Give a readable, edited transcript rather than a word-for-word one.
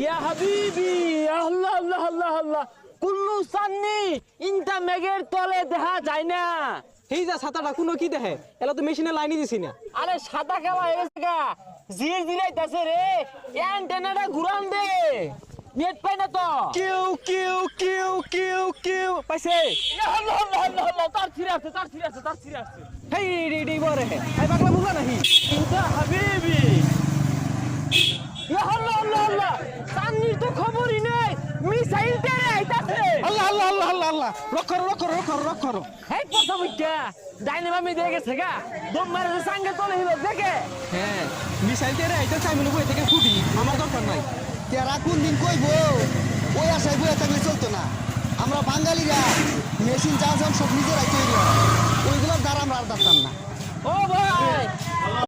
ইয়া হাবিবি আল্লাহ আল্লাহ আল্লাহ আল্লাহ কুল্লু সান্নি ইনটা মেঘের তলে দেখা যায় না। এই যা ছাতাটা কোনো কি দেখে এলা তো মেশিনে লাইনই দিছি না। আরে সাদা খেলা হয়ে গেছে গা, জির জিরাইতাছে রে, অ্যান্টেনাটা ঘুরান দে, নেট পাই না তো। কিউ কিউ কিউ কিউ কিউ পাইছে। আল্লাহ আল্লাহ আল্লাহ আল্লাহ তার ছিড়ে আছে তার ছিড়ে আছে তার ছিড়ে আছে। হেই রে রে বরে হে আই পাগলা বুঝা নাহি। ইনটা হাবিবি ইয়া আল্লাহ আল্লাহ আল্লাহ সান্নির তো খবরই নেই, মিসাইল তেরে আইতাছে। আল্লাহ আল্লাহ আল্লাহ আল্লাহ আল্লাহ রক করো রক করো রক করো রক করো। হেই কথা বুঝা ডাইনে মামি দেখে গেছে গা, দম মারে সঙ্গে তলে হিলো দেখে। হ্যাঁ মিসাইল তেরে আইতা চাই মনে কই থেকে ফুটি আমার দরকার নাই। তেরা কোন দিন কইবো ওই আশায় বয়ে থাকলে চলতো না। আমরা বাঙালিরা মেশিন যা সব নিজেরাই তৈরি হয়, ওইগুলোর দ্বারা আমরা আর দাঁড়াতাম না। ও ভাই